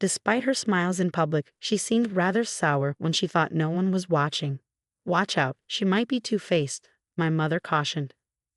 Despite her smiles in public, she seemed rather sour when she thought no one was watching. Watch out, she might be two-faced, my mother cautioned.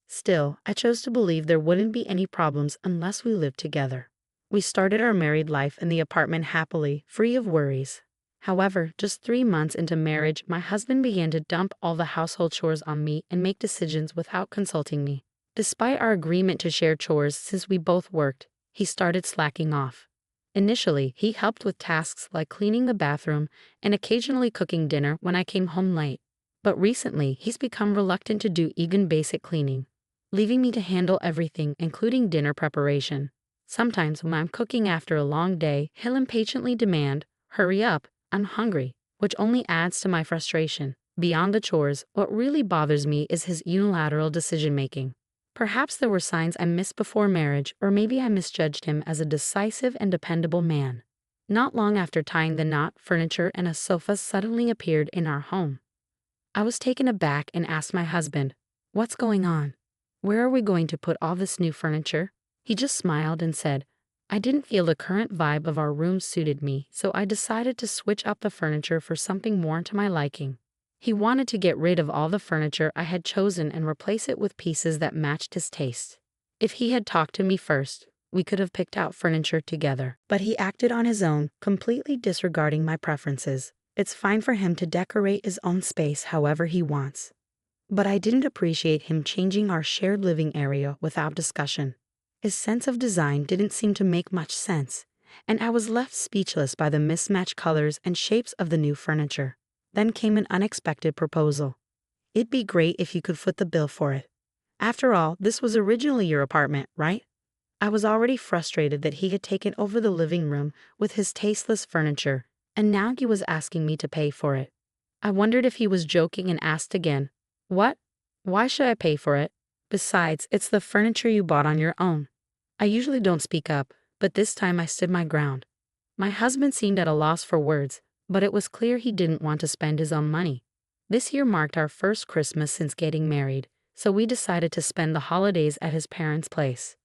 Still, I chose to believe there wouldn't be any problems unless we lived together. We started our married life in the apartment happily, free of worries. However, just 3 months into marriage, my husband began to dump all the household chores on me and make decisions without consulting me. Despite our agreement to share chores since we both worked, he started slacking off. Initially, he helped with tasks like cleaning the bathroom and occasionally cooking dinner when I came home late. But recently, he's become reluctant to do even basic cleaning, leaving me to handle everything, including dinner preparation. Sometimes when I'm cooking after a long day, he'll impatiently demand, "Hurry up, I'm hungry," which only adds to my frustration. Beyond the chores, what really bothers me is his unilateral decision-making. Perhaps there were signs I missed before marriage, or maybe I misjudged him as a decisive and dependable man. Not long after tying the knot, furniture and a sofa suddenly appeared in our home. I was taken aback and asked my husband, "What's going on? Where are we going to put all this new furniture?" He just smiled and said, "I didn't feel the current vibe of our room suited me, so I decided to switch up the furniture for something more to my liking." He wanted to get rid of all the furniture I had chosen and replace it with pieces that matched his taste. If he had talked to me first, we could have picked out furniture together. But he acted on his own, completely disregarding my preferences. It's fine for him to decorate his own space however he wants. But I didn't appreciate him changing our shared living area without discussion. His sense of design didn't seem to make much sense, and I was left speechless by the mismatched colors and shapes of the new furniture. Then came an unexpected proposal. "It'd be great if you could foot the bill for it. After all, this was originally your apartment, right?" I was already frustrated that he had taken over the living room with his tasteless furniture, and now he was asking me to pay for it. I wondered if he was joking and asked again, "What? Why should I pay for it? Besides, it's the furniture you bought on your own." I usually don't speak up, but this time I stood my ground. My husband seemed at a loss for words, but it was clear he didn't want to spend his own money. This year marked our first Christmas since getting married, so we decided to spend the holidays at his parents' place.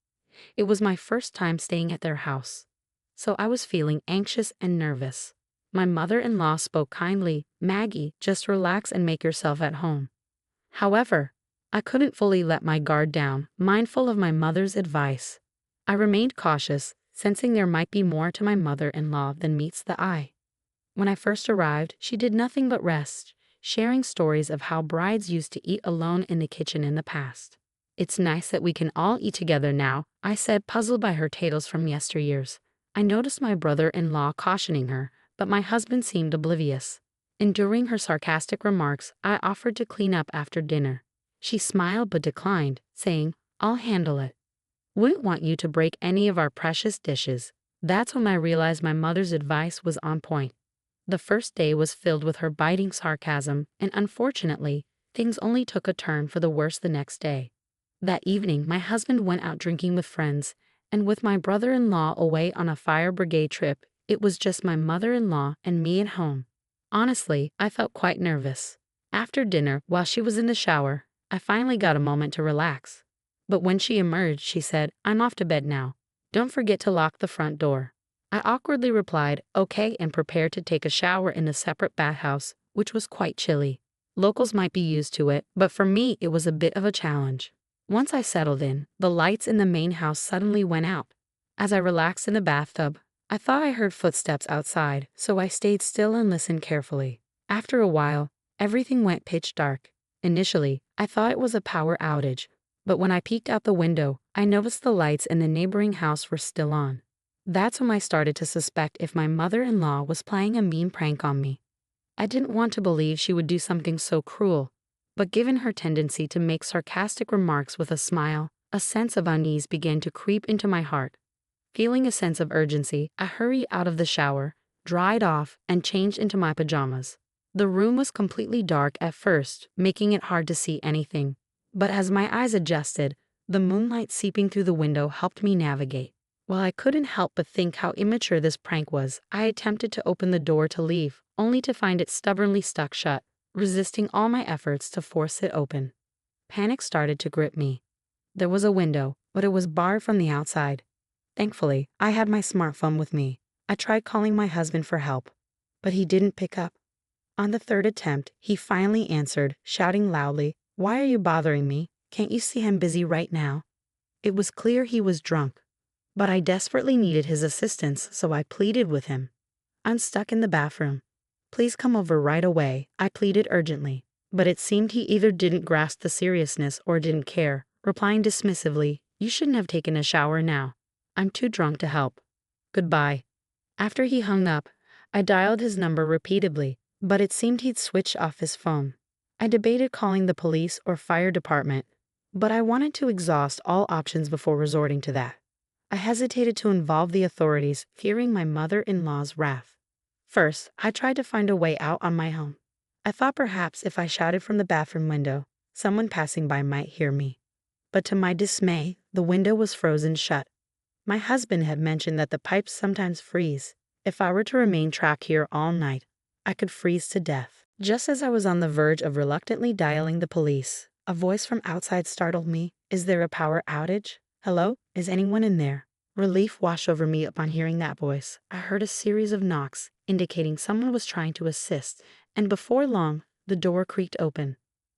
It was my first time staying at their house, so I was feeling anxious and nervous. My mother-in-law spoke kindly, "Maggie, just relax and make yourself at home." However, I couldn't fully let my guard down, mindful of my mother's advice. I remained cautious, sensing there might be more to my mother-in-law than meets the eye. When I first arrived, she did nothing but rest, sharing stories of how brides used to eat alone in the kitchen in the past. "It's nice that we can all eat together now," I said, puzzled by her tales from yesteryears. I noticed my brother-in-law cautioning her, but my husband seemed oblivious. Enduring her sarcastic remarks, I offered to clean up after dinner. She smiled but declined, saying, "I'll handle it. Wouldn't want you to break any of our precious dishes." That's when I realized my mother's advice was on point. The first day was filled with her biting sarcasm, and unfortunately, things only took a turn for the worse the next day. That evening, my husband went out drinking with friends, and with my brother-in-law away on a fire brigade trip, it was just my mother-in-law and me at home. Honestly, I felt quite nervous. After dinner, while she was in the shower, I finally got a moment to relax. But when she emerged, she said, "I'm off to bed now. Don't forget to lock the front door." I awkwardly replied, "Okay," and prepared to take a shower in a separate bathhouse, which was quite chilly. Locals might be used to it, but for me it was a bit of a challenge. Once I settled in, the lights in the main house suddenly went out. As I relaxed in the bathtub, I thought I heard footsteps outside, so I stayed still and listened carefully. After a while, everything went pitch dark. Initially, I thought it was a power outage, but when I peeked out the window, I noticed the lights in the neighboring house were still on. That's when I started to suspect if my mother-in-law was playing a mean prank on me. I didn't want to believe she would do something so cruel, but given her tendency to make sarcastic remarks with a smile, a sense of unease began to creep into my heart. Feeling a sense of urgency, I hurried out of the shower, dried off, and changed into my pajamas. The room was completely dark at first, making it hard to see anything. But as my eyes adjusted, the moonlight seeping through the window helped me navigate. While I couldn't help but think how immature this prank was, I attempted to open the door to leave, only to find it stubbornly stuck shut, resisting all my efforts to force it open. Panic started to grip me. There was a window, but it was barred from the outside. Thankfully, I had my smartphone with me. I tried calling my husband for help, but he didn't pick up. On the third attempt, he finally answered, shouting loudly, "Why are you bothering me? Can't you see I'm busy right now?" It was clear he was drunk, but I desperately needed his assistance, so I pleaded with him. "I'm stuck in the bathroom. Please come over right away," I pleaded urgently. But it seemed he either didn't grasp the seriousness or didn't care, replying dismissively, "You shouldn't have taken a shower now. I'm too drunk to help. Goodbye." After he hung up, I dialed his number repeatedly, but it seemed he'd switched off his phone. I debated calling the police or fire department, but I wanted to exhaust all options before resorting to that. I hesitated to involve the authorities, fearing my mother-in-law's wrath. First, I tried to find a way out on my own. I thought perhaps if I shouted from the bathroom window, someone passing by might hear me. But to my dismay, the window was frozen shut. My husband had mentioned that the pipes sometimes freeze. If I were to remain trapped here all night, I could freeze to death. Just as I was on the verge of reluctantly dialing the police, a voice from outside startled me. "Is there a power outage? Hello? Is anyone in there?" Relief washed over me upon hearing that voice. I heard a series of knocks, indicating someone was trying to assist, and before long, the door creaked open.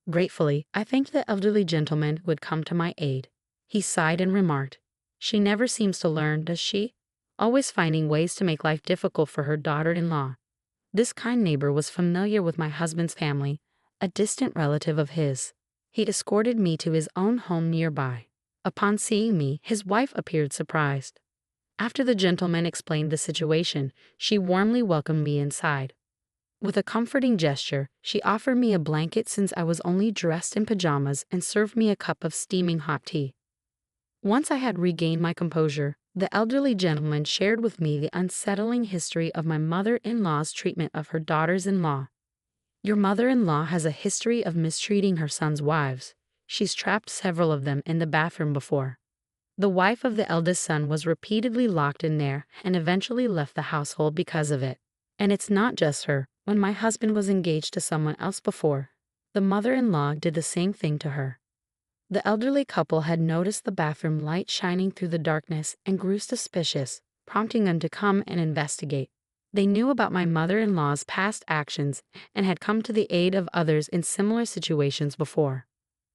Gratefully, I thanked the elderly gentleman who had come to my aid. He sighed and remarked, "She never seems to learn, does she? Always finding ways to make life difficult for her daughter-in-law." This kind neighbor was familiar with my husband's family, a distant relative of his. He'd escorted me to his own home nearby. Upon seeing me, his wife appeared surprised. After the gentleman explained the situation, she warmly welcomed me inside. With a comforting gesture, she offered me a blanket since I was only dressed in pajamas and served me a cup of steaming hot tea. Once I had regained my composure, the elderly gentleman shared with me the unsettling history of my mother-in-law's treatment of her daughters-in-law. "Your mother-in-law has a history of mistreating her son's wives. She's trapped several of them in the bathroom before. The wife of the eldest son was repeatedly locked in there and eventually left the household because of it. And it's not just her. When my husband was engaged to someone else before, the mother-in-law did the same thing to her." The elderly couple had noticed the bathroom light shining through the darkness and grew suspicious, prompting them to come and investigate. They knew about my mother-in-law's past actions and had come to the aid of others in similar situations before.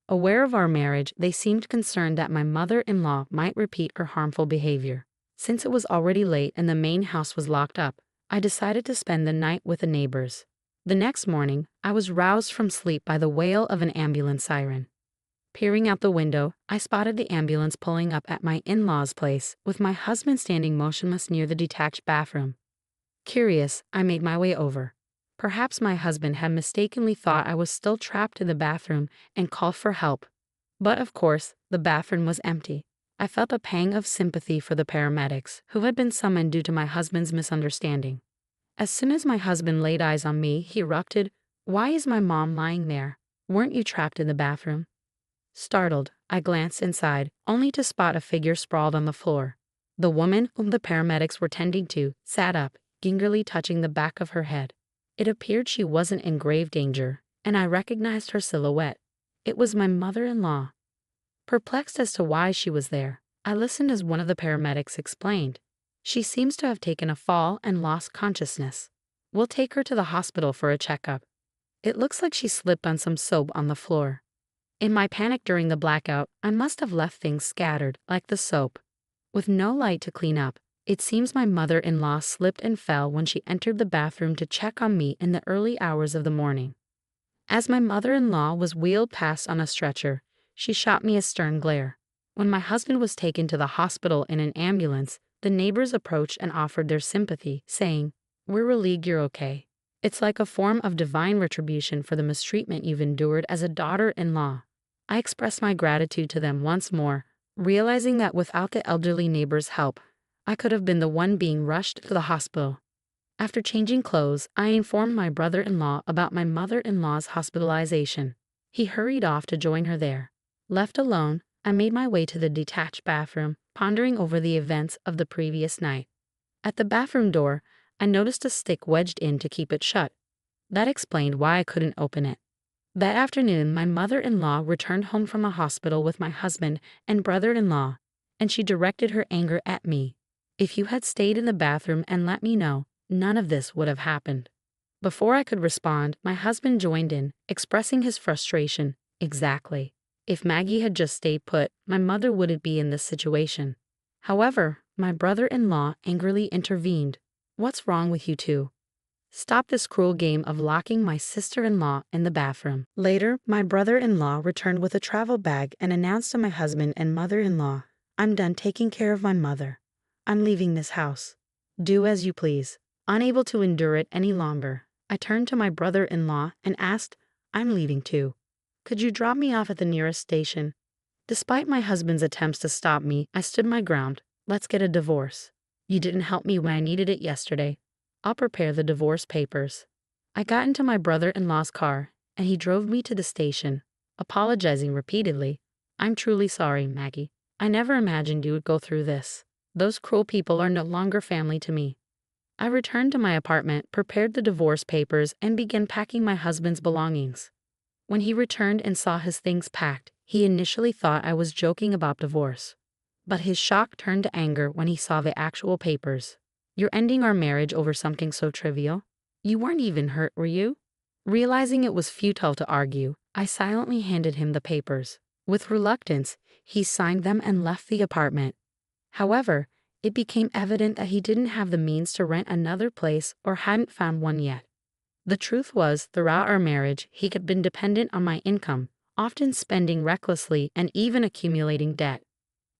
Aware of our marriage, they seemed concerned that my mother-in-law might repeat her harmful behavior. Since it was already late and the main house was locked up, I decided to spend the night with the neighbors. The next morning, I was roused from sleep by the wail of an ambulance siren. Peering out the window, I spotted the ambulance pulling up at my in-laws' place, with my husband standing motionless near the detached bathroom. Curious, I made my way over. Perhaps my husband had mistakenly thought I was still trapped in the bathroom and called for help. But of course, the bathroom was empty. I felt a pang of sympathy for the paramedics, who had been summoned due to my husband's misunderstanding. As soon as my husband laid eyes on me, he erupted, "Why is my mom lying there? Weren't you trapped in the bathroom?" Startled, I glanced inside, only to spot a figure sprawled on the floor. The woman whom the paramedics were tending to sat up, gingerly touching the back of her head. It appeared she wasn't in grave danger, and I recognized her silhouette. It was my mother-in-law. Perplexed as to why she was there, I listened as one of the paramedics explained. "She seems to have taken a fall and lost consciousness. We'll take her to the hospital for a checkup. It looks like she slipped on some soap on the floor. In my panic during the blackout, I must have left things scattered, like the soap. With no light to clean up, it seems my mother-in-law slipped and fell when she entered the bathroom to check on me in the early hours of the morning. As my mother-in-law was wheeled past on a stretcher, she shot me a stern glare. When my husband was taken to the hospital in an ambulance, the neighbors approached and offered their sympathy, saying, "We're relieved you're okay. It's like a form of divine retribution for the mistreatment you've endured as a daughter-in-law." I expressed my gratitude to them once more, realizing that without the elderly neighbor's help, I could have been the one being rushed to the hospital. After changing clothes, I informed my brother-in-law about my mother-in-law's hospitalization. He hurried off to join her there. Left alone, I made my way to the detached bathroom, pondering over the events of the previous night. At the bathroom door, I noticed a stick wedged in to keep it shut. That explained why I couldn't open it. That afternoon, my mother-in-law returned home from the hospital with my husband and brother-in-law, and she directed her anger at me. If you had stayed in the bathroom and let me know, none of this would have happened." Before I could respond, my husband joined in, expressing his frustration. Exactly. If Maggie had just stayed put, my mother wouldn't be in this situation. However, my brother-in-law angrily intervened. "What's wrong with you two? Stop this cruel game of locking my sister-in-law in the bathroom." Later, my brother-in-law returned with a travel bag and announced to my husband and mother-in-law, "I'm done taking care of my mother. I'm leaving this house. Do as you please." Unable to endure it any longer, I turned to my brother-in-law and asked, "I'm leaving too. Could you drop me off at the nearest station?" Despite my husband's attempts to stop me, I stood my ground. "Let's get a divorce. You didn't help me when I needed it yesterday. I'll prepare the divorce papers." I got into my brother-in-law's car, and he drove me to the station, apologizing repeatedly. "I'm truly sorry, Maggie. I never imagined you would go through this. Those cruel people are no longer family to me." I returned to my apartment, prepared the divorce papers, and began packing my husband's belongings. When he returned and saw his things packed, he initially thought I was joking about divorce. But his shock turned to anger when he saw the actual papers. "You're ending our marriage over something so trivial? You weren't even hurt, were you?" Realizing it was futile to argue, I silently handed him the papers. With reluctance, he signed them and left the apartment. However, it became evident that he didn't have the means to rent another place or hadn't found one yet. The truth was, throughout our marriage, he had been dependent on my income, often spending recklessly and even accumulating debt.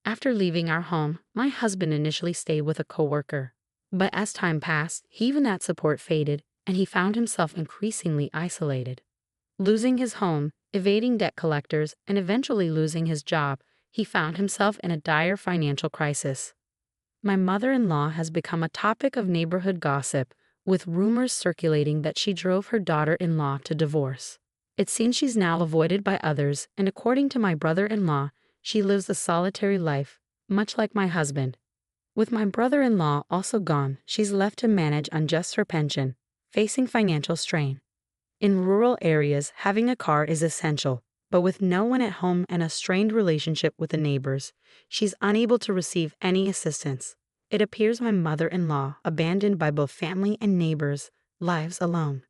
After leaving our home, my husband initially stayed with a coworker. But as time passed, even that support faded, and he found himself increasingly isolated. Losing his home, evading debt collectors, and eventually losing his job, he found himself in a dire financial crisis. My mother-in-law has become a topic of neighborhood gossip, with rumors circulating that she drove her daughter-in-law to divorce. It seems she's now avoided by others, and according to my brother-in-law, she lives a solitary life, much like my husband. With my brother-in-law also gone, she's left to manage on just her pension, facing financial strain. In rural areas, having a car is essential, but with no one at home and a strained relationship with the neighbors, she's unable to receive any assistance. It appears my mother-in-law, abandoned by both family and neighbors, lives alone.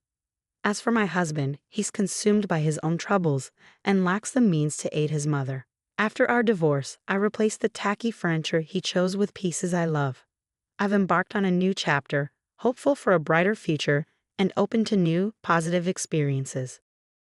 As for my husband, he's consumed by his own troubles and lacks the means to aid his mother. After our divorce, I replaced the tacky furniture he chose with pieces I love. I've embarked on a new chapter, hopeful for a brighter future and open to new, positive experiences.